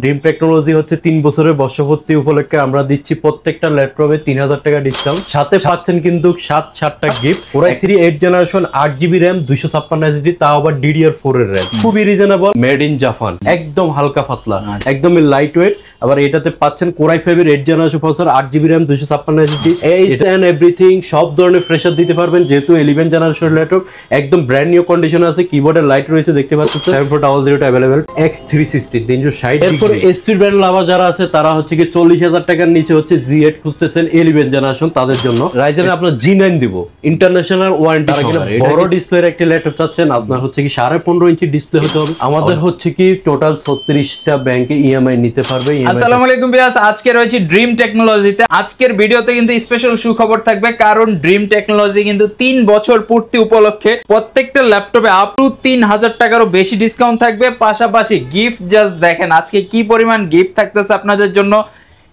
Dream technology হচ্ছে 3 বছরের বর্ষপূর্তি উপলক্ষে আমরা দিচ্ছি প্রত্যেকটা ল্যাপটপে 3000 টাকা ডিসকাউন্ট, সাথে পাচ্ছেন কিন্তু 7টা gift. Core i3 8 generation 8GB RAM 256 SSD, তাও আবার DDR4 এর RAM, খুবই রিজনেবল, মেড ইন জাপান, একদম হালকা পাতলা, একদমই লাইট ওয়েট। আবার এটাতে পাচ্ছেন Core i5 এর 8 generation processor, 8GB RAM 256 SSD, H and everything সব ধরনের ফ্রেশার দিতে পারবেন, যেহেতু 11 জেনারেশন ল্যাপটপ একদম ব্র্যান্ড নিউ কন্ডিশন আছে। কিবোর্ডের লাইট রয়েছে, দেখতে পাচ্ছেন 7400 अवेलेबल, X360 360। এরপরে এসপি ব্র্যান্ড লাভার যারা আছে তারা হচ্ছে কি 40000 টাকার নিচে হচ্ছে G8 খুঁজতেছেন 11 জেনারেশন, তাদের জন্য রাইজেনে আপনার G9 দিব, ইন্টারন্যাশনাল ওয়ারেন্টি সহকারে। বড় ডিসপ্লের একটা ল্যাপটপ চাচ্ছেন, আপনার হচ্ছে কি 15.5 ইঞ্চি ডিসপ্লে হতে হবে। আমাদের হচ্ছে কি টোটাল 36টা ব্যাংকে ইএমআই নিতে পারবে। আসসালামু আলাইকুম ভিউয়ার্স, আজকে রয়েছে ড্রিম টেকনোলজিতে। আজকের ভিডিওতে কিন্তু স্পেশাল সুখবর থাকবে, কারণ ড্রিম টেকনোলজি কিন্তু 3 বছর পূর্তি উপলক্ষে প্রত্যেকটা ল্যাপটপে আপ টু 3000 টাকারও বেশি ডিসকাউন্ট থাকবে, পাশাপাশি গিফট জাস্ট দেখেন আজকে কি পরিমাণ গিফট থাকতেছে আপনাদের জন্য।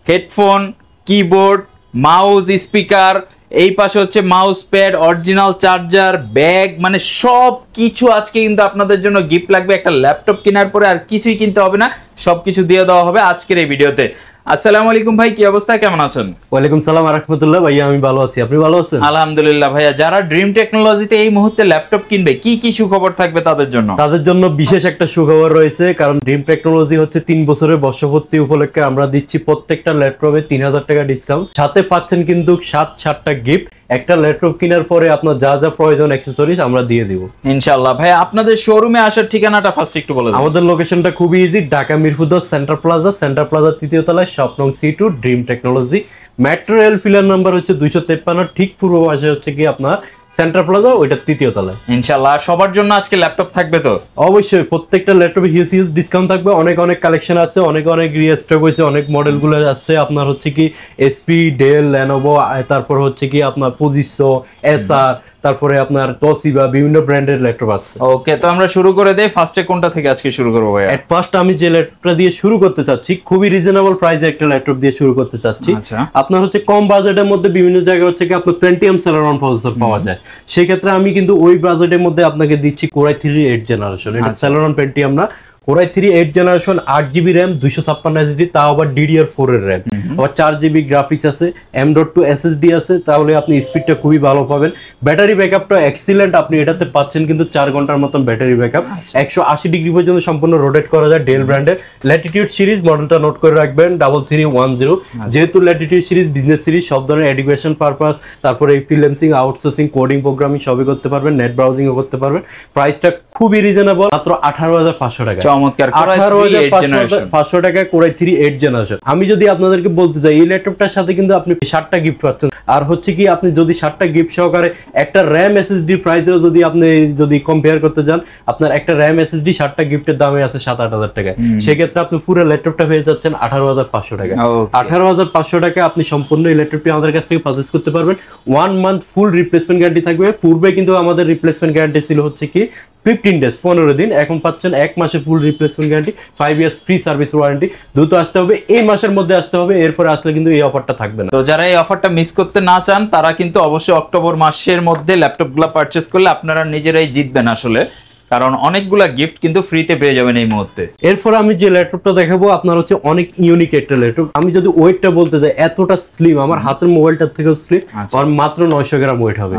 হেডফোন, কিবোর্ড, মাউস, স্পিকার, এই পাশে হচ্ছে mouse pad, original charger, bag, মানে সব কিছু আজকে কিন্তু আপনাদের জন্য গিফট লাগবে। একটা ল্যাপটপ কেনার পরে আর কিছুই কিনতে হবে না, সবকিছু দিয়ে দেওয়া হবে আজকের এই ভিডিওতে। আসসালামু আলাইকুম ভাই, কি অবস্থা, কেমন আছেন? ওয়ালাইকুম সালাম ওয়া রাহমাতুল্লাহ। ভাইয়া আমি ভালো আছি, আপনি ভালো আছেন? আলহামদুলিল্লাহ ভাইয়া। যারা ড্রিম টেকনোলজিতে এই মুহূর্তে ল্যাপটপ কিনবে, কি কি সুখবর থাকবে তাদের জন্য? তাদের জন্য বিশেষ একটা সুখবর রয়েছে, কারণ ড্রিম টেকনোলজি হচ্ছে 3 বছরের বর্ষপূর্তি উপলক্ষে আমরা দিচ্ছি প্রত্যেকটা ল্যাপটপে 3000 টাকা ডিসকাউন্ট, সাথে পাচ্ছেন কিন্তু 7টা গিফট। একটা ল্যাপটপ কেনার পরে আপনার যা যা প্রয়োজন অ্যাকসেসরিজ আমরা দিয়ে দিব ইনশাআল্লাহ। ভাই আপনাদের শোরুমে আসার ঠিকানাটা ফার্স্ট একটু বলে দিন। আমাদের লোকেশনটা খুবই easy, Dhaka Mirpur 10 centre plaza 3য় তলায়, শপ নং C2, dream technology. Metro rail pillar number হচ্ছে 253, ঠিক পূর্ব পাশে হচ্ছে কি আপনার সেন্টার প্লাজা, ওইটা 3য় তলায়। ইনশাআল্লাহ সবার জন্য আজকে ল্যাপটপ থাকবে তো? অবশ্যই, প্রত্যেকটা ল্যাপটপে হিউজ ডিসকাউন্ট থাকবে। অনেক কালেকশন আছে, অনেক রিস্টক হয়েছে, অনেক মডেলগুলো আছে। আপনার হচ্ছে কি এসপি, ডেল, লেনোভো, তারপর হচ্ছে কি আপনার পজিশো, এসআর, তারপরে আপনার তোশিবা, বিভিন্ন ব্র্যান্ডের ল্যাপটপ আছে। ওকে, তো আমরা শুরু করে দেই। ফার্স্টে কোনটা থেকে আজকে শুরু করব ভাই? এট ফার্স্ট আমি যে ল্যাপটপটা দিয়ে শুরু করতে চাচ্ছি, খুবই রিজনেবল প্রাইসে একটা ল্যাপটপ দিয়ে শুরু করতে চাচ্ছি। আপনার হচ্ছে কম বাজেটের মধ্যে বিভিন্ন জায়গায় হচ্ছে কি আপনার Pentium Celeron প্রসেসর পাওয়া যায়, সেই ক্ষেত্রে আমি কিন্তু ওই বাজেটের মধ্যে আপনাকে দিচ্ছি Core i3 8 জেনারেশন। এটা Celeron Pentium না, Core i3 8 generation, 8GB RAM 256 SSD, তাও আবার DDR4 এর RAM, আবার 4GB গ্রাফিক্স আছে, M.2 SSD আছে, তাহলে আপনি স্পিডটা খুবই ভালো পাবেন। ব্যাটারি ব্যাকআপটা এক্সিলেন্ট, আপনি এটাতে পাচ্ছেন কিন্তু 4 ঘন্টার মতন ব্যাটারি ব্যাকআপ, 180 ডিগ্রি পর্যন্ত সম্পূর্ণ রোটেট করা যায়। ডেল ব্র্যান্ডের ল্যাটিটিউড সিরিজ মডেলটা নোট করে রাখবেন 3310, যেহেতু ল্যাটিটিউড সিরিজ বিজনেস সিরিজ, সব ধরনের এডুকেশন পারপাস, তারপরে ফ্রিল্যান্সিং, আউটসোর্সিং, কোডিং, প্রোগ্রামিং সবই করতে পারবেন, নেট ব্রাউজিংও করতে পারবেন। প্রাইসটা খুবই রিজনেবল, মাত্র 18500 টাকা। 18500 টাকা Core i3 8 জেনারেশন। আমি যদি আপনাদেরকে বলতে চাই, এই ল্যাপটপটার সাথে কিন্তু আপনি 7টা গিফট পাচ্ছেন। আর হচ্ছে কি আপনি যদি 7টা গিফট সহকারে একটা RAM SSD প্রাইসেও যদি কম্পেয়ার করতে যান, আপনার একটা RAM SSD 7টা গিফটের দামে আছে 7-8000 টাকা। সেক্ষেত্রে আপনি পুরো ল্যাপটপটা পেয়ে যাচ্ছেন 18500 টাকা। 18500 টাকা আপনি সম্পূর্ণ এই ল্যাপটপটি আমাদের কাছ থেকে পারচেজ করতে পারবেন। 1 মান্থ ফুল রিপ্লেসমেন্ট গ্যারান্টি থাকবে। পূর্বে কিন্তু আমাদের রিপ্লেসমেন্ট গ্যারান্টি ছিল হচ্ছে কি 15 ডেজ, 15 দিন, এখন পাচ্ছেন 1 মাসের ফুল replacement guarantee, 5 years free service warranty. দ্রুত আসতে হবে, এই মাসের মধ্যে আসতে হবে, এরপরে আসলে কিন্তু এই অফারটা থাকবে না। তো যারা এই অফারটা মিস করতে না চান, তারা কিন্তু অবশ্যই অক্টোবর মাসের মধ্যে ল্যাপটপগুলো পারচেজ করলে আপনারা নিজেরাই জিতবেন আসলে, কারণ অনেকগুলা গিফট কিন্তু ফ্রিতে পেয়ে যাবেন এই মুহূর্তে। এরপর আমি যে ল্যাপটপটা দেখাবো আপনার হচ্ছে অনেক ইউনিক একটা ল্যাপটপ। আমি যদি ওয়েটটা বলতে যাই, এতটা স্লিম, আমার হাতের মোবাইলটার থেকেও স্লিম, আর মাত্র 900 গ্রাম ওয়েট হবে।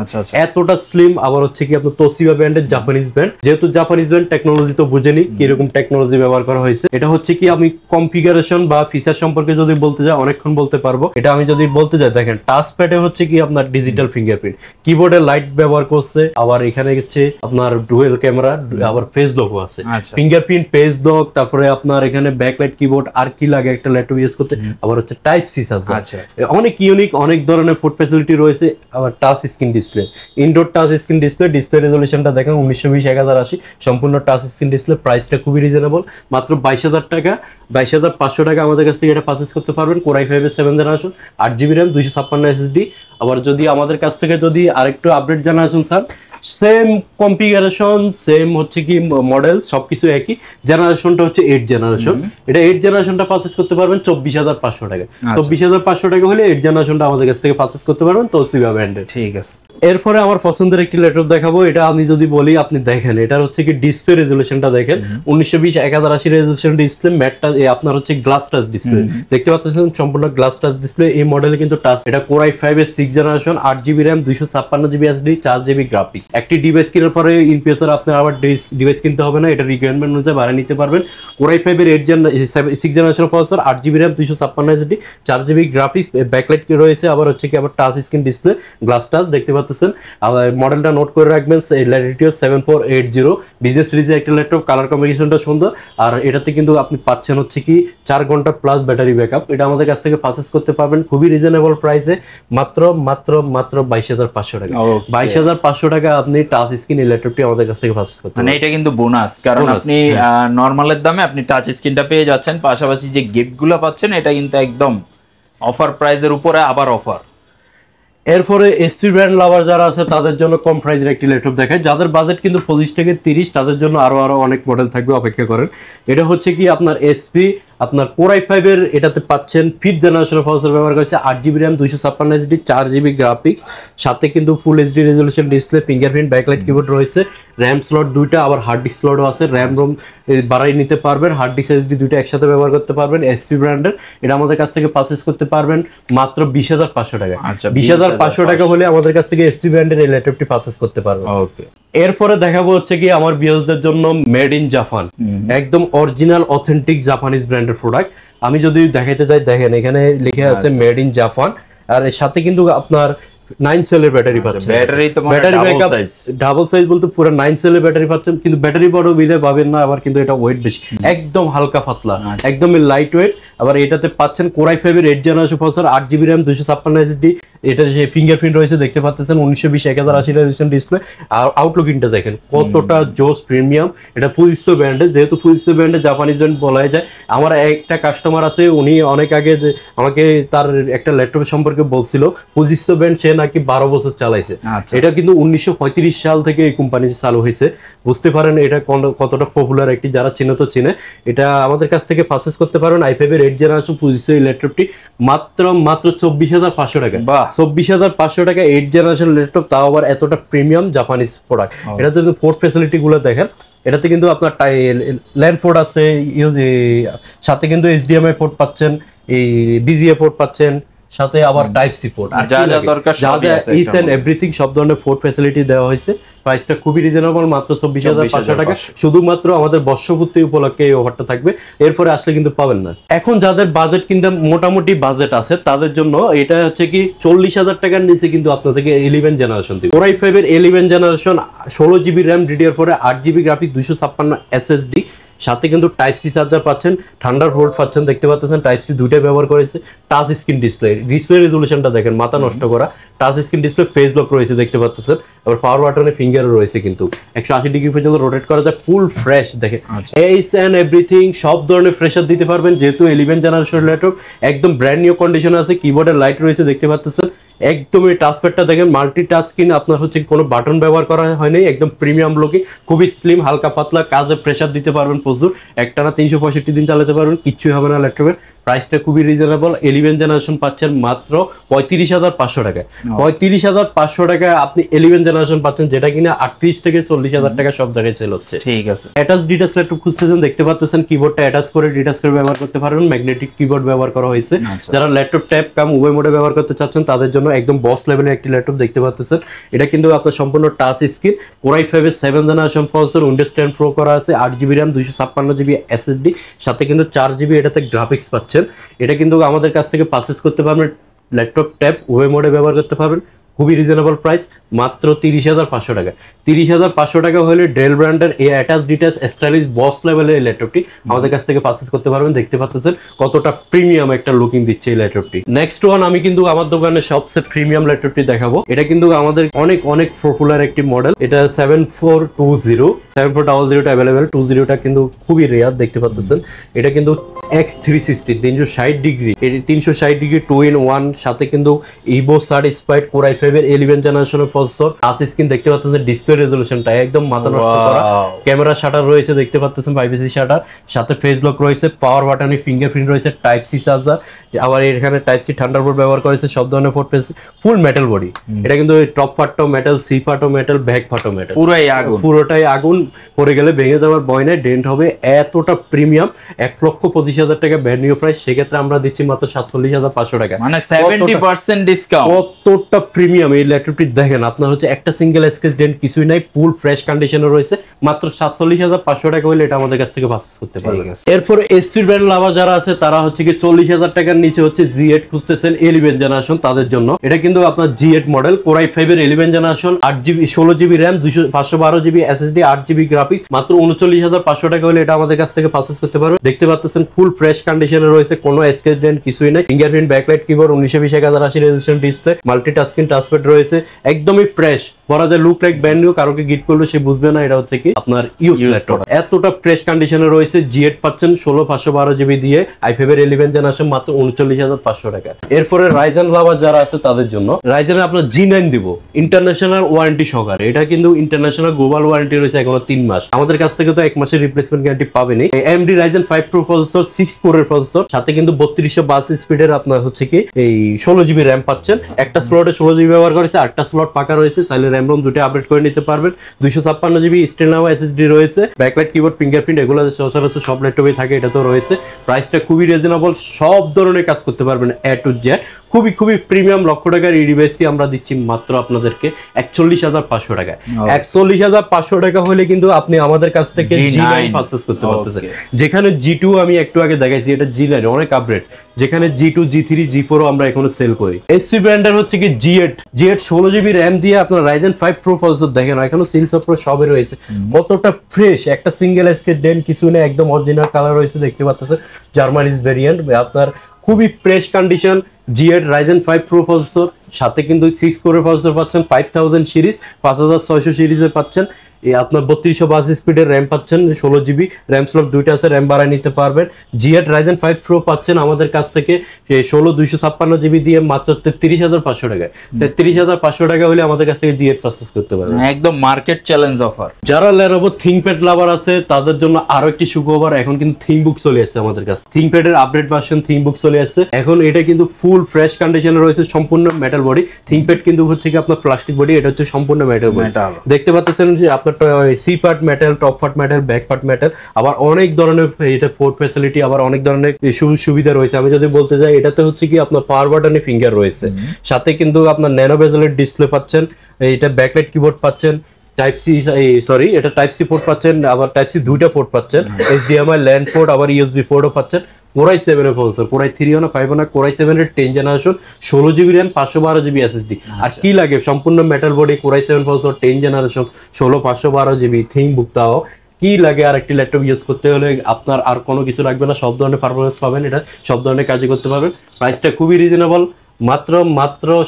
এতটা স্লিম, আবার হচ্ছে কি আপনার তোশিবা ব্র্যান্ডের, জাপানিজ ব্র্যান্ড, যেহেতু জাপানিজ ব্র্যান্ড টেকনোলজি তো বুঝেনি কিরকম টেকনোলজি ব্যবহার করা হয়েছে। এটা হচ্ছে কি আমি কনফিগারেশন বা ফিচার সম্পর্কে যদি বলতে যাই অনেকক্ষণ বলতে পারবো। এটা আমি যদি বলতে যাই, দেখেন টাচ প্যাডে হচ্ছে কি আপনার ডিজিটাল ফিঙ্গারপ্রিন্ট, কিবোর্ডে লাইট ব্যবহার করছে, আবার এখানে হচ্ছে আপনার ডুয়েল ক্যামেরা, আবার ফেস লক আছে, ফিঙ্গারপ্রিন্ট, পেজ লক, তারপরে আপনার এখানে ব্যাকলাইট কিবোর্ড। আর কি লাগে একটা ল্যাপটপ ইউজ করতে? আবার হচ্ছে টাইপ সি আছে, অনেক ইউনিক, অনেক ধরনের ফুড ফ্যাসিলিটি রয়েছে। আবার touch screen display, indoor touch screen display রেজোলিউশনটা দেখেন 1920x1080, সম্পূর্ণ টাচ স্ক্রিন ডিসপ্লে। প্রাইসটা খুবই রিজনেবল, মাত্র 22000 টাকা, 22500 টাকা আমাদের কাছ থেকে এটা পারচেজ করতে পারবেন। Core i5 এর 7 জেনারেশন, 8GB RAM 256 SSD। আবার যদি আমাদের কাছ থেকে যদি আরেকটু আপডেট জেনারেশন চান, সেম কনফিগারেশন, সেম হচ্ছে কি মডেল, সবকিছু একই। জেনারেশনটা হচ্ছে 8 জেনারেশন। এটা 8 জেনারেশনটা পারচেজ করতে পারবেন 24,500 টাকা। 24,500 টাকা হলে 8 জেনারেশনটা আমাদের কাছ থেকে পারচেজ করতে পারবেন তোশিবা ব্র্যান্ডের। ঠিক আছে। এরপরে আমার পছন্দের একটি ল্যাপটপ দেখাবো। এটা আমি যদি বলি, আপনি দেখেন এটা হচ্ছে কি ডিসপ্লে রেজুলেশনটা দেখেন, 1920x1080 রেজুলেশন ডিসপ্লে, ম্যাটটা আপনার হচ্ছে গ্লাস টাচ ডিসপ্লে দেখতে পাচ্ছেন, সম্পূর্ণ গ্লাস টাচ ডিসপ্লে। এই মডেলে কিন্তু টাচ, এটা Core i5 এর 6 generation, 8GB RAM, 256GB SSD, 4GB graphics. একটি ডিভাইস কেনার পরে ইন ফিউচার আপনার আবার ডিভাইস কিনতে হবে না, এটা রিকোয়ারমেন্ট অনুযায়ী বাড়িয়ে নিতে পারবেন। Core i5 এর 6 generation processor, 8GB RAM, 256 SSD, 4GB graphics, backlight রয়েছে, আবার হচ্ছে কি আবার touch screen display, glass touch দেখতে পাচ্ছেন। আবার মডেলটা নোট করে রাখবেন, ল্যাটিটিউড 7480, বিজনেস সিরিজের একটা ল্যাপটপ, কালার কম্বিনেশনটা সুন্দর। আর এটাতে কিন্তু আপনি পাচ্ছেন হচ্ছে কি 4 ঘন্টা প্লাস ব্যাটারি ব্যাকআপ। এটা আমাদের কাছ থেকে পারচেজ করতে পারবেন খুবই রিজনেবল প্রাইসে, মাত্র 22,500 টাকা। 22,500 টাকা আপনি টাচ স্ক্রিন এই ল্যাপটপটি আমাদের কাছ থেকে পারচেজ করতে পারবেন। এটা কিন্তু বোনাস, কারণ আপনি নরমালের দামে আপনি টাচ স্ক্রিনটা পেয়ে যাচ্ছেন, পাশাপাশি যে গিফটগুলো পাচ্ছেন এটা কিন্তু একদম অফার প্রাইসের উপরে আবার অফার। এরপরে এসপি ব্র্যান্ড লাভার যারা আছে তাদের জন্য কম প্রাইসের একটি ল্যাপটপ দেখায়। যাদের বাজেট কিন্তু 25 থেকে 30, তাদের জন্য আরো অনেক মডেল থাকবে, অপেক্ষা করেন। এটা হচ্ছে কি আপনার এসপি, আপনার Core i5 এর এটাতে পাচ্ছেন 5th জেনারেশনের প্রসেসর ব্যবহার করেছে, 8GB RAM, 256 SSD, 4GB graphics, সাথে কিন্তু full HD resolution display, fingerprint, backlight keyboard রয়েছে, র্যাম স্লট 2টা, আবার হার্ড ডিস্ক স্লটও আছে, র্যাম রোম বাড়াই নিতে পারবেন, হার্ড ডিস্ক এসডি 2টা একসাথে ব্যবহার করতে পারবেন। এসপি ব্র্যান্ডের এটা আমাদের কাছ থেকে পারচেজ করতে পারবেন মাত্র 20,500 টাকা। 20,500 টাকা হলে আমাদের কাছ থেকে এসপি ব্র্যান্ডের এই ল্যাপটপটি পারচেজ করতে পারবেন। ওকে। এরপরে দেখাবো হচ্ছে কি আমার ভিউয়ারদের জন্য মেড ইন জাপান, একদম অরিজিনাল অথেন্টিক জাপানিজ ব্র্যান্ডের প্রোডাক্ট। আমি যদি দেখাইতে যাই, দেখেন এখানে লিখে আছে মেড ইন জাপান, আর এর সাথে কিন্তু আপনার 9 সেলের ব্যাটারি পাচ্ছেন। ব্যাটারি ব্যাকআপ ডাবল সাইজ বলতে পুরো 9 সেলের ব্যাটারি পাচ্ছেন, কিন্তু ব্যাটারি বড় বিলে পাবেন না, আবার কিন্তু এটা ওয়েট বেশি, একদম হালকা পাতলা, একদম লাইট ওয়েট। আবার এটাতে পাচ্ছেন Core i5 এর 8 generation processor, 8GB RAM, 256 SSD, এটা যে ফিঙ্গারপ্রিন্ট রয়েছে দেখতে পাচ্ছেন, 1920x1080 রেজলিউশন ডিসপ্লে। আর আউটলুক ইনটা দেখেন কতটা জোস প্রিমিয়াম। এটা ফুজিসো ব্র্যান্ডের, যেহেতু ফুজিসো ব্র্যান্ডের জাপানিজ ব্র্যান্ড বলা যায়। আমার একটা কাস্টমার আছে, উনি অনেক আগে আমাকে তার একটা ল্যাপটপ সম্পর্কে বলছিল, ফুজিসো ব্র্যান্ড সে নাকি 12 বছর চালাইছে। এটা কিন্তু 1935 সাল থেকে এই কোম্পানি চালু হয়েছে, বুঝতে পারেন এটা কতটা পপুলার একটি, যারা চিনে তো চিনে। এটা আমাদের কাছ থেকে পারচেজ করতে পারেন i5 এর 8 জেনারেশন ফুজিসো এই ল্যাপটপটি মাত্র 24,500 টাকা। 24,500 টাকা 8 জেনারেশন ল্যাপটপ, তাও আবার এতটা প্রিমিয়াম জাপানিজ প্রোডাক্ট। এটা যদি পোর্ট ফ্যাসিলিটি গুলো দেখেন, এটাতে কিন্তু আপনার ল্যান্ড পোর্ট আছে, সাথে কিন্তু HDMI পোর্ট পাচ্ছেন, এই BGA পোর্ট পাচ্ছেন, সাথে আবার টাইপ সি পোর্ট, আর যা যা দরকার ইচ এন্ড এভরিথিং সব ধরনের পোর্ট ফ্যাসিলিটি দেওয়া হয়েছে। প্রাইসটা খুবই রিজনেবল, মাত্র 24,500 টাকা। শুধুমাত্র আমাদের বর্ষপূর্তি উপলক্ষে এই অফারটা থাকবে, এরপরে আসলে কিন্তু পাবেন না। এখন যাদের বাজেট কিন্তু মোটামুটি বাজেট আছে, তাদের জন্য এটা হচ্ছে কি 40,000 টাকার নিচে কিন্তু আপনাদেরকে 11 জেনারেশন দিবে। Core i5 এর 11 generation, 16GB RAM, DDR4 8GB graphics, 256 SSD, সাথে কিন্তু টাইপ সি চার্জার পাচ্ছেন, থান্ডারবোল্ট পাচ্ছেন, দেখতে পাচ্ছেন টাইপ সি 2টাই ব্যবহার করেছে। টাচ স্ক্রিন ডিসপ্লে রেজুলেশনটা দেখেন, মাথা নষ্ট করা। Touch screen display, face lock রয়েছে দেখতে পাচ্ছেন, আবার পাওয়ার বাটনে ফিঙ্গারও রয়েছে, কিন্তু 180 ডিগ্রি পর্যন্ত রোটেট করা যায়, ফুল ফ্রেশ দেখেন, এইচ এন্ড এভরিথিং সব ধরনের ফ্রেশার দিতে পারবেন। যেহেতু 11 জেনারেশন ল্যাপটপ, একদম ব্র্যান্ড নিউ কন্ডিশনে আছে, কিবোর্ডের লাইট রয়েছে দেখতে পাচ্ছেন, একদম এই টাচপ্যাডটা দেখেন মাল্টি টাচ স্ক্রিন, আপনার হচ্ছে কোনো বাটন ব্যবহার করা হয়নি, একদম প্রিমিয়াম লুকিং, খুবই স্লিম, হালকা পাতলা, কাজে প্রেসার দিতে পারবেন প্রচুর, একটানা 365 দিন চালাতে পারবেন, কিচ্ছুই হবে না ল্যাপটপের। প্রাইসটা খুবই রিজনেবল, 11 জেনারেশন পাচ্ছেন মাত্র 35,500 টাকা। 35,500 টাকা আপনি 11 জেনারেশন পাচ্ছেন, যেটা কিনা 38 থেকে 40,000 টাকা সব জায়গায় সেল হচ্ছে। ঠিক আছে। অ্যাটাচ ডিটাচ ল্যাপটপ খুঁজতেছেন, দেখতে পাচ্ছেন কিবোর্ডটা অ্যাটাচ করে ডিটাচ করে ব্যবহার করতে পারবেন, ম্যাগনেটিক কিবোর্ড ব্যবহার করা হয়েছে। যারা ল্যাপটপ ট্যাব কাম উভয় মোডে ব্যবহার করতে চাচ্ছেন, তাদের জন্য একদম বস লেভেলের একটি ল্যাপটপ দেখতে পাচ্ছেন। এটা কিন্তু আপনার সম্পূর্ণ টাচ স্ক্রিন, Core i5 এর 7 জেনারেশন প্রসেসর, Windows 10 Pro করা আছে, 8GB RAM, 256GB SSD, সাথে কিন্তু 4GB এটাতে গ্রাফিক্স পাচ্ছেন। এটা কিন্তু আমাদের কাছ থেকে পারচেজ করতে পারবেন, ল্যাপটপ ট্যাব উভয় মোডে ব্যবহার করতে পারবেন, খুবই রিজনেবল প্রাইস, মাত্র 30,500 টাকা। 30,500 টাকা হলে ডেল ব্র্যান্ডের এই অ্যাটাচ ডিটাচ স্টাইলিশ বস লেভেলের এই ল্যাপটপটি আমাদের কাছ থেকে পারচেজ করতে পারবেন। দেখতে পাচ্ছেন কতটা প্রিমিয়াম একটা লুকিং দিচ্ছে এই ল্যাপটপটি। নেক্সট ওয়ান আমি কিন্তু আমার দোকানে সবচেয়ে প্রিমিয়াম ল্যাপটপটি দেখাবো। এটা কিন্তু আমাদের অনেক অনেক পপুলার একটি মডেল, এটা 7400 টা অ্যাভেলেবেল, 20টা কিন্তু খুবই রেয়ার দেখতে পাচ্ছেন। এটা কিন্তু X360 360 ডিগ্রি 2-in-1, সাথে কিন্তু Ivo certified Core i5 i5 এর 11 জেনারেশনের প্রসেসর, টাচ স্ক্রিন দেখতে পাচ্ছেন, ডিসপ্লে রেজোলিউশনটা একদম মাথা নষ্ট করা, ক্যামেরা শাটার রয়েছে দেখতে পাচ্ছেন, প্রাইভেসি শাটার, সাথে ফেস লক রয়েছে, পাওয়ার বাটনে ফিঙ্গারপ্রিন্ট রয়েছে, টাইপ সি চার্জার, আবার এখানে টাইপ সি থান্ডারবোল্ট ব্যবহার করেছে, সব ধরনের পোর্ট পেয়েছে, ফুল মেটাল বডি। এটা কিন্তু টপ পার্টও মেটাল, সি পার্টও মেটাল, ব্যাক পার্টও মেটাল, পুরোটাই আগুন, পড়ে গেলে ভেঙে যাওয়ার ভয় নাই, ডেন্ট হবে। এতটা প্রিমিয়াম, 1,25,000 টাকা ব্র্যান্ড নিউ প্রাইস, সেক্ষেত্রে আমরা দিচ্ছি মাত্র 47,500 টাকা, মানে 70% ডিসকাউন্ট। কতটা প্রিমিয়াম এই ল্যাপটপটি দেখেন, আপনার হচ্ছে একটা সিঙ্গেল স্ক্র্যাচ ডেন্ট কিছুই নাই, ফুল ফ্রেশ কন্ডিশনে রয়েছে, মাত্র 47,500 টাকা হলে এটা আমাদের কাছ থেকে পারচেজ করতে পারবেন। এরপর এসপি ব্র্যান্ড লাভার যারা আছে তারা হচ্ছে কি 40,000 টাকার নিচে হচ্ছে G8 খুঁজতেছেন 11 জেনারেশন, তাদের জন্য এটা কিন্তু আপনার G8 মডেল, Core i5 এর 11 generation, 8GB 16GB RAM, 512GB SSD, 8GB graphics, মাত্র 39,500 টাকা হলে এটা আমাদের কাছ থেকে পারচেজ করতে পারবেন। দেখতে পাচ্ছেন ফুল ফ্রেশ কন্ডিশনে রয়েছে, কোনো স্ক্র্যাচ ডেন্ট কিছুই নাই, fingerprint, backlight keyboard, 1920x1080 resolution display, multitasking touchpad রয়েছে, একদমই ফ্রেশ, বলা যায় লুক লাইক ব্র্যান্ড নিউ। কারোকে গিফট করলে সে বুঝবে না এটা হচ্ছে কি আপনার ইউজ ল্যাপটপ। এতটা ফ্রেশ কন্ডিশনে রয়েছে। G8 পাচ্ছেন 16,512GB দিয়ে, i5 এর 11 জেনারেশন, মাত্র 39,500 টাকা। এরপরে রাইজেন লাভার যারা আছে তাদের জন্য রাইজেনের আপনার G9 দিব ইন্টারন্যাশনাল ওয়ারেন্টি সহকারে। এটা কিন্তু ইন্টারন্যাশনাল গ্লোবাল ওয়ারেন্টি রয়েছে এখনো 3 মাস। আমাদের কাছ থেকে তো 1 মাসের রিপ্লেসমেন্ট গ্যারান্টি পাবেনই। AMD Ryzen 5 Pro প্রসেসর, 6 কোরের প্রসেসর, সাথে কিন্তু 3252 স্পিডের আপনার হচ্ছে কি এই 16GB RAM পাচ্ছেন। একটা স্লটে 16GB ব্যবহার করেছে, 8টা স্লট পাকা রয়েছে, চাইলে RAM ROM দুটো আপডেট করে নিতে পারবেন। 256GB স্টেনলাও SSD রয়েছে, ব্যাকলাইট কিবোর্ড, ফিঙ্গারপ্রিন্ট, এগুলো সচরাচর সব ল্যাপটপেই থাকে, এটা তো রয়েছে। প্রাইসটা খুবই রিজনেবল, সব ধরনের কাজ করতে পারবেন A to Z। খুবই প্রিমিয়াম লক্ষ টাকার এই ডিভাইসটি আমরা দিচ্ছি মাত্র আপনাদেরকে 41,500 টাকায়। 41,500 টাকা হলে কিন্তু আপনি আমাদের কাছ থেকে G9 পারচেজ করতে পারতেছেন। যেখানে G2 আমি একটু আগে দেখাইছি, এটা G9 অনেক আপডেট, যেখানে G2, G3, G4 আমরা এখনো সেল করি। HP ব্র্যান্ডের হচ্ছে কি G8 16GB RAM দিয়ে আপনার Ryzen 5 Pro প্রসেসর, দেখেন এখনো সিনস অফ সবে রয়েছে, কতটা ফ্রেশ, একটা সিঙ্গেল স্ক্র্যাচ ডেন্ট কিছু নেই, একদম অরিজিনাল কালার রয়েছে দেখতে পাচ্ছেন, জার্মানিজ ভেরিয়েন্ট, আপনার খুবই fresh condition. G8 Ryzen 5 Pro processor, সাথে কিন্তু 6 কোরের প্রসেসর পাচ্ছেন, 5000 সিরিজ, 5600 সিরিজে পাচ্ছেন, আপনার 3252 স্পিডের RAM পাচ্ছেন, 16GB RAM স্লট দুইটা আছে, RAM বাড়ায় নিতে পারবেন। G8 Ryzen 5 Pro পাচ্ছেন আমাদের কাছ থেকে 16 256GB দিয়ে মাত্র 33,500 টাকায়। 33,500 টাকা হলে আমাদের কাছ থেকে G8 পারচেজ করতে পারবেন, একদম মার্কেট চ্যালেঞ্জ অফার। যারা Lenovo ThinkPad লাভার আছে তাদের জন্য আরো একটি সুখবর, এখন কিন্তু ThinkBook চলে আসছে আমাদের কাছে। ThinkPad এর আপডেট ভার্সন ThinkBook চলে আসছে এখন। এটা কিন্তু ফুল ফ্রেশ কন্ডিশনে রয়েছে, সম্পূর্ণ মেটাল বডি। ThinkPad কিন্তু হচ্ছে কি আপনার প্লাস্টিক বডি, এটা হচ্ছে সম্পূর্ণ মেটাল বডি। দেখতে পাচ্ছেন যে আপনার C part metal, top part metal, back part metal, আবার অনেক ধরনের এটা পোর্ট ফ্যাসিলিটি, আবার অনেক ধরনের সুবিধা রয়েছে। আমি যদি বলতে যাই, এটাতে হচ্ছে কি আপনার পাওয়ার বাটনে ফিঙ্গার রয়েছে, সাথে কিন্তু আপনার ন্যানো বেজেলের ডিসপ্লে পাচ্ছেন, এটা ব্যাকলাইট কিবোর্ড পাচ্ছেন, টাইপ সি এটা টাইপ সি পোর্ট পাচ্ছেন, আবার টাইপ সি দুইটা পোর্ট পাচ্ছেন, HDMI ল্যান্ড পোর্ট, আবার USB পোর্টও পাচ্ছেন। Core i7 এর প্রসেসর, Core i3 না 5 না, Core i7 এর 10 generation, 16GB RAM, 512GB SSD। আর কি লাগে, সম্পূর্ণ metal body, Core i7 processor, 10 generation, 512GB ThinkBook, তাও কি লাগে আর একটি ল্যাপটপ ইউজ করতে হলে আপনার আর কোনো কিছু লাগবে না, সব ধরনের পারফরমেন্স পাবেন, এটা সব ধরনের কাজই করতে পারবেন। প্রাইসটা খুবই রিজনেবল, মাত্র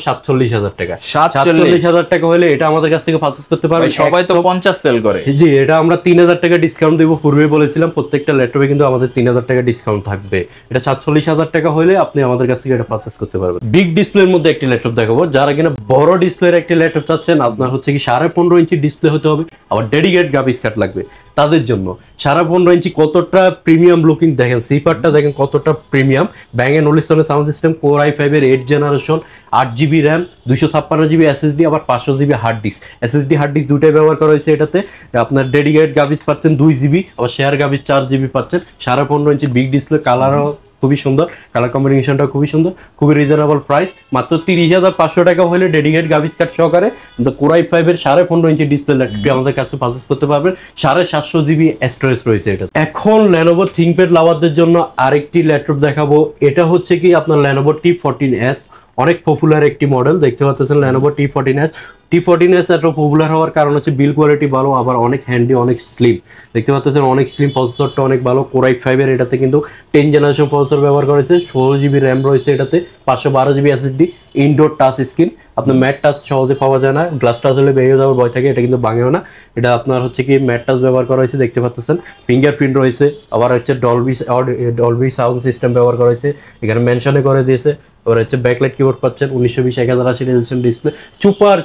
47,000 টাকা। 47,000 টাকা হলে এটা আমাদের কাছ থেকে পারচেজ করতে পারবেন। সবাই তো 50 সেল করে। জি, এটা আমরা 3,000 টাকা ডিসকাউন্ট দেব, পূর্বে বলেছিলাম প্রত্যেকটা ল্যাপটপে কিন্তু আমাদের 3,000 টাকা ডিসকাউন্ট থাকবে। এটা 47,000 টাকা হলে আপনি আমাদের কাছ থেকে এটা পারচেজ করতে পারবেন। বিগ ডিসপ্লের মধ্যে একটি ল্যাপটপ দেখাবো, যারা কিনা বড় ডিসপ্লের একটি ল্যাপটপ চাচ্ছেন, আপনার হচ্ছে কি 15.5 ইঞ্চি ডিসপ্লে হতে হবে, আবার ডেডিকেট গ্রাফিক্স কার্ড লাগবে, তাদের জন্য 15.5 ইঞ্চি কতটা প্রিমিয়াম লুকিং দেখেন, সিপারটা দেখেন কতটা প্রিমিয়াম, ব্যাং এন্ড ওলিসনের সাউন্ড সিস্টেম, Core i5 এর 8 generation, 8GB RAM, 256GB SSD, আবার 500GB hard disk. SSD hard disk দুটাই ব্যবহার করা হয়েছে এটাতে। আপনার ডেডিকেট গ্রাফিক্স পাচ্ছেন 2GB, আবার শেয়ার গ্রাফিক্স 4GB পাচ্ছেন। 15.5 ইঞ্চি বিগ ডিসপ্লে, কালারও খুবই সুন্দর, কালার কম্বিনেশনটা খুবই সুন্দর, খুবই রিজনেবল প্রাইস, মাত্র 30,500 টাকা হলে ডেডিকেট গ্রাফিক্স কার্ড সহকারে Core i5 এর 15.5 ইঞ্চি ডিসপ্লে ল্যাপটপটি আমাদের কাছে পারচেজ করতে পারবেন। 750GB স্টোরেজ রয়েছে এটা। এখন Lenovo ThinkPad লাভারদের জন্য আরেকটি ল্যাপটপ দেখাবো, এটা হচ্ছে কি আপনার Lenovo T14s, অনেক পপুলার একটি মডেল। দেখতে পাচ্ছেন Lenovo T14s এত পপুলার হওয়ার কারণ হচ্ছে বিল কোয়ালিটি ভালো, আবার অনেক হ্যান্ডি, অনেক স্লিম। দেখতে পাচ্ছেন অনেক স্লিম, প্রসেসরটা অনেক ভালো। Core i5 এর এটাতে কিন্তু 10 জেনারেশন প্রসেসর ব্যবহার করেছে, 16GB RAM রয়েছে এটাতে, 512GB SSD, indoor touch screen, আপনার ম্যাট টাচ সহজে পাওয়া যায় না, গ্লাস টাচ হলে ভেঙে যাওয়ার ভয় থাকে, এটা কিন্তু ভাঙেও না। এটা আপনার হচ্ছে কি ম্যাট টাচ ব্যবহার করা হয়েছে, দেখতে পাচ্ছেন ফিঙ্গারপ্রিন্ট রয়েছে, আবার হচ্ছে ডলবি সাউন্ড সিস্টেম ব্যবহার করা হয়েছে, এখানে মেনশনে করে দিয়েছে। এবার হচ্ছে ব্যাকলাইট কিবোর্ড পাচ্ছেন, 1920x1080 রেজোলিউশন ডিসপ্লে,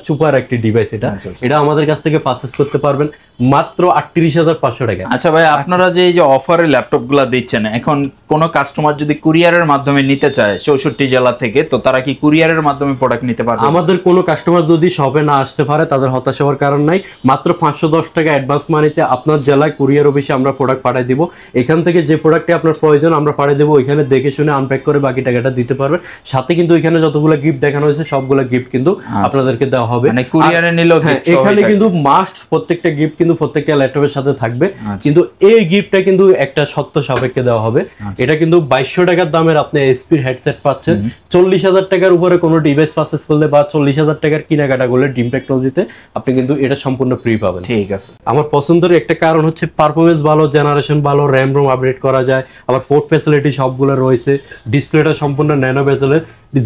সুপার একটি ডিভাইস এটা। এটা আমাদের কাছ থেকে পারচেজ করতে পারবেন মাত্র 38,500 টাকা। আচ্ছা ভাই, আপনারা যে এই যে অফারে ল্যাপটপগুলো দিচ্ছেন, এখন কোন কাস্টমার যদি কুরিয়ারের মাধ্যমে নিতে চায় 64 জেলা থেকে, তো তারা কি কুরিয়ারের মাধ্যমে প্রোডাক্ট নিতে পারবে? আমাদের কোনো কাস্টমার যদি শপে না আসতে পারে তাদের হতাশ হওয়ার কারণ নাই, মাত্র 510 টাকা অ্যাডভান্স মানিতে আপনার জেলায় কুরিয়ার অফিসে আমরা প্রোডাক্ট পাঠিয়ে দিব। এখান থেকে যে প্রোডাক্টটি আপনার প্রয়োজন আমরা পাঠিয়ে দেবো, ওইখানে দেখে শুনে আনপ্যাক করে বাকি টাকাটা দিতে পারবে। সাথে কিন্তু এখানে যতগুলো গিফট দেখানো হয়েছে সবগুলো গিফট কিন্তু আপনাদেরকে দেওয়া হবে, মানে কুরিয়ারে নিলেও। এখানে কিন্তু মাস্ট প্রত্যেকটা গিফট কিন্তু প্রত্যেকটা ল্যাপটপের সাথে থাকবে, কিন্তু এই গিফটটা কিন্তু একটা শর্ত সাপেক্ষে দেওয়া হবে। এটা কিন্তু 2200 টাকার দামের আপনি এসপির হেডসেট পাচ্ছেন, 40,000 টাকার উপরে কোনো ডিভাইস পারচেজ করলে বা 40,000 টাকার কেনাকাটা করলে ড্রিম টেকনোলজিতে আপনি কিন্তু এটা সম্পূর্ণ ফ্রি পাবেন। ঠিক আছে। আমার পছন্দের একটা কারণ হচ্ছে পারফরমেন্স ভালো, জেনারেশন ভালো, র্যাম রোম আপডেট করা যায়, আবার ফোর্ট ফ্যাসিলিটি সবগুলো রয়েছে, ডিসপ্লেটা সম্পূর্ণ ন্যানো বেজেলের,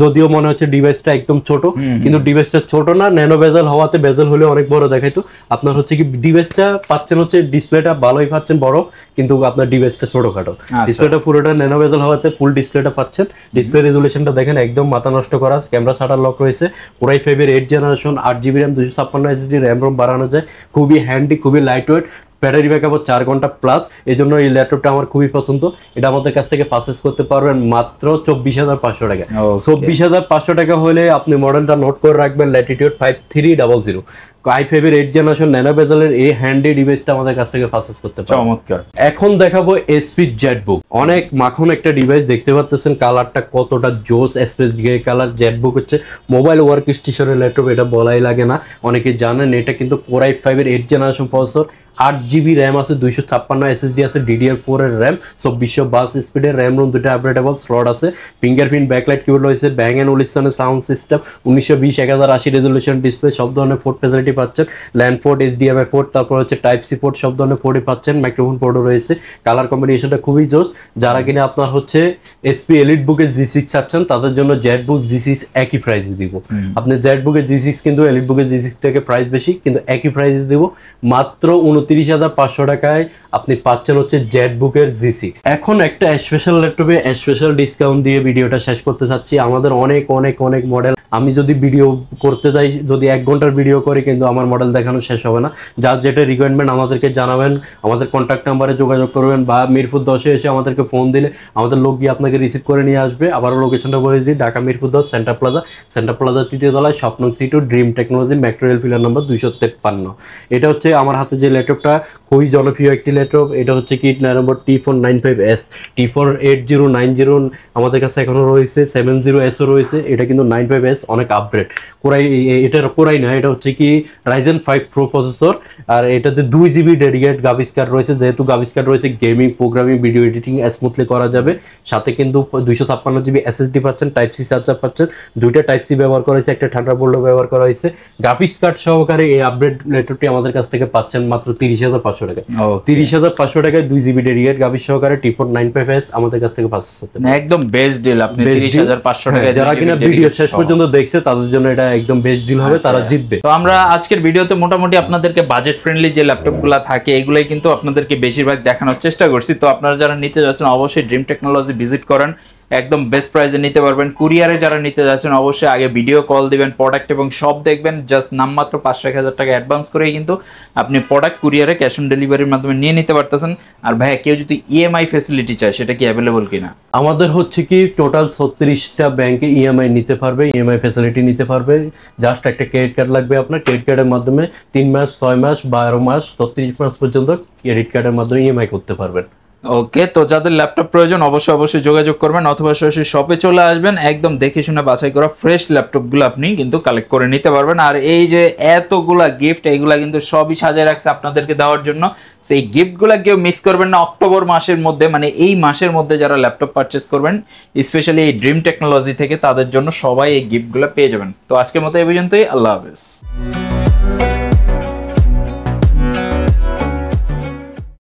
যদিও মনে হচ্ছে ডিভাইসটা একদম ছোট, কিন্তু ডিভাইসটা ছোট না, ন্যানো বেজেল হওয়াতে বেজেল হলে অনেক বড় দেখাইতো। আপনার হচ্ছে কি ডিভাইসটা পাচ্ছেন হচ্ছে ডিসপ্লেটা ভালোই পাচ্ছেন বড়, কিন্তু আপনার ডিভাইসটা ছোটখাটো। ডিসপ্লেটা পুরোটা ন্যানো বেজেল হওয়াতে ফুল ডিসপ্লেটা পাচ্ছেন। ডিসপ্লে রেজুলেশনটা দেখেন একদম মাথা নষ্ট করা, ক্যামেরা শাটার লক রয়েছে, কোরাই 5 এর 8 generation, 8GB RAM, 256 SSD, RAM ROM বাড়ানো যায়, খুবই হ্যান্ডি, খুবই লাইট ওয়েট, ব্যাটারি ব্যাকআপ 4 ঘন্টা প্লাস। এই জন্য এই ল্যাপটপটা আমার খুবই পছন্দ। এটা আমাদের কাছ থেকে পারচেজ করতে পারবেন মাত্র 24,500 টাকা। 24,500 টাকা হলে আপনি মডেলটা নোট করে রাখবেন, ল্যাটিটিউড 5300 i5 এর 8 জেনারেশন ন্যানো বেজেলের এই হ্যান্ডি ডিভাইসটা আমাদের কাছ থেকে পারচেজ করতে পারবেন। চমৎকার। এখন দেখাবো এসপি জেটবুক, অনেক মাখন একটা ডিভাইস, দেখতে পাচ্ছেন কালারটা কতটা জোস, স্পেস গ্রে কালার। জেটবুক হচ্ছে মোবাইল ওয়ার্ক স্টেশনের ল্যাপটপ, এটা বলাই লাগে না, অনেকে জানেন। এটা কিন্তু কোরাই 5 এর 8 জেনারেশন প্রসেসর, 8GB র্যাম আছে, 256 SSD আছে, DDR4 এর র্যাম, 2422 স্পিডের র্যাম রোম, দুটো আপডেটেবল স্লট আছে, ফিঙ্গারপ্রিন্ট ব্যাকলাইট কিবোর্ড রয়েছে, ব্যাং এন্ড ওলিসনের sound system, 1920x1080 resolution display, সব ধরনের পোর্ট ফ্যাসিলিটি পাচ্ছেন, ল্যান্ড পোর্ট, HDMI পোর্ট, তারপর হচ্ছে টাইপ সি পোর্ট, সব ধরনের পোর্টই পাচ্ছেন, মাইক্রোফোন পোর্টও রয়েছে। কালার কম্বিনেশনটা খুবই জোস। যারা কিনা আপনার হচ্ছে এসপি এলিট বুকের G6 চাচ্ছেন তাদের জন্য জেটবুক G6 একই প্রাইসে দিব। আপনি জেটবুকের G6 কিন্তু এলিট বুকের G6 থেকে প্রাইস বেশি, কিন্তু একই প্রাইসে দিব, মাত্র 29,500 টাকায় আপনি পাচ্ছেন হচ্ছে জেটবুকের G6। এখন একটা স্পেশাল ল্যাপটপে স্পেশাল ডিসকাউন্ট দিয়ে ভিডিওটা শেষ করতে চাচ্ছি। আমাদের অনেক মডেল, আমি যদি ভিডিও করতে যাই, যদি 1 ঘন্টার ভিডিও করি, কিন্তু আমার মডেল দেখানো শেষ হবে না। যার যেটা রিকোয়ারমেন্ট আমাদেরকে জানাবেন, আমাদের কন্ট্যাক্ট নাম্বারে যোগাযোগ করবেন, বা মিরপুর 10-এ এসে আমাদেরকে ফোন দিলে আমাদের লোক গিয়ে আপনাকে রিসিভ করে নিয়ে আসবে। আবারও লোকেশনটা বলে দিই, ঢাকা মিরপুর 10 সেন্টার প্লাজা 3য় তলায়, স্বপ্ন C2, ড্রিম টেকনোলজি, ম্যাক্টোরিয়াল পিলার নাম্বার 253। এটা হচ্ছে আমার হাতে যে ল্যাপটপটা, খুবই জনপ্রিয় একটি ল্যাপটপ। এটা হচ্ছে কি নম্বর T495S, T48090 আমাদের কাছে এখনো রয়েছে, 70Sও রয়েছে। এটা কিন্তু 95S, অনেক আপগ্রেড। কোরাই না, এটা হচ্ছে কি Ryzen 5 Pro প্রসেসর, আর এটাতে 2GB ডেডিকেটেড গ্রাফিক্স কার্ড রয়েছে। যেহেতু গ্রাফিক্স কার্ড রয়েছে, gaming, programming, video editing smoothly করা যাবে। সাথে কিন্তু 256GB SSD পাচ্ছেন, টাইপ সি চার্জার পাচ্ছেন, দুইটা টাইপ সি ব্যবহার করা হয়েছে, একটা থান্ডারবোল্টও ব্যবহার করা হয়েছে। গ্রাফিক্স কার্ড সহকারে এই আপডেট ল্যাপটপটি আমাদের কাছ থেকে পাচ্ছেন মাত্র 30,500 টাকা। 30,500 টাকায় 2GB ডেডিকেটেড গ্রাফিক্স সহকারে T495S আমাদের কাছ থেকে পারচেজ করতে পারেন। একদম বেস্ট ডিল। আপনি 30,500 টাকায় যারা কিনা ভিডিও শেষ পর্যন্ত দেখছে তাদের জন্য এটা একদম বেস্ট ডিল হবে, তারা জিতবে। তো আমরা আজকের ভিডিওতে মোটামুটি আপনাদেরকে বাজেট ফ্রেন্ডলি যে ল্যাপটপগুলো থাকে এগুলাই কিন্তু আপনাদেরকে বেশিরভাগ দেখানোর চেষ্টা করছি। তো আপনারা যারা নিতে যাচ্ছেন অবশ্যই ড্রিম টেকনোলজি ভিজিট করেন, একদম বেস্ট প্রাইসে নিতে পারবেন। কুরিয়ারে যারা নিতে যাচ্ছেন অবশ্যই আগে ভিডিও কল দিবেন, প্রোডাক্ট এবং সব দেখবেন। জাস্ট নামমাত্র 500-1000 টাকা অ্যাডভান্স করেই কিন্তু আপনি প্রোডাক্ট কুরিয়ারে ক্যাশ অন ডেলিভারির মাধ্যমে নিয়ে নিতে পারতেছেন। আর ভাইয়া, কেউ যদি ইএমআই ফ্যাসিলিটি চায় সেটা কি অ্যাভেলেবল কিনা? আমাদের হচ্ছে কি টোটাল 36টা ব্যাংকে ইএমআই নিতে পারবে, ইএমআই ফ্যাসিলিটি নিতে পারবে। জাস্ট একটা ক্রেডিট কার্ড লাগবে আপনার। ক্রেডিট কার্ডের মাধ্যমে 3 মাস, 6 মাস, 12 মাস, 36 মাস পর্যন্ত ক্রেডিট কার্ডের মাধ্যমে ইএমআই করতে পারবেন। ওকে, তো যাদের ল্যাপটপ প্রয়োজন অবশ্যই যোগাযোগ করবেন, অথবা সরাসরি শপে চলে আসবেন। একদম দেখে শুনে বাছাই করা ফ্রেশ ল্যাপটপগুলো আপনি কিন্তু কালেক্ট করে নিতে পারবেন। আর এই যে এতগুলা গিফট, এইগুলা কিন্তু সবই সাজিয়ে রাখছে আপনাদেরকে দেওয়ার জন্য। সেই গিফটগুলো কেউ মিস করবেন না। অক্টোবর মাসের মধ্যে, মানে এই মাসের মধ্যে যারা ল্যাপটপ পারচেস করবেন স্পেশালি এই ড্রিম টেকনোলজি থেকে, তাদের জন্য সবাই এই গিফটগুলো পেয়ে যাবেন। তো আজকের মতো এই পর্যন্তই, আল্লাহ হাফেজ।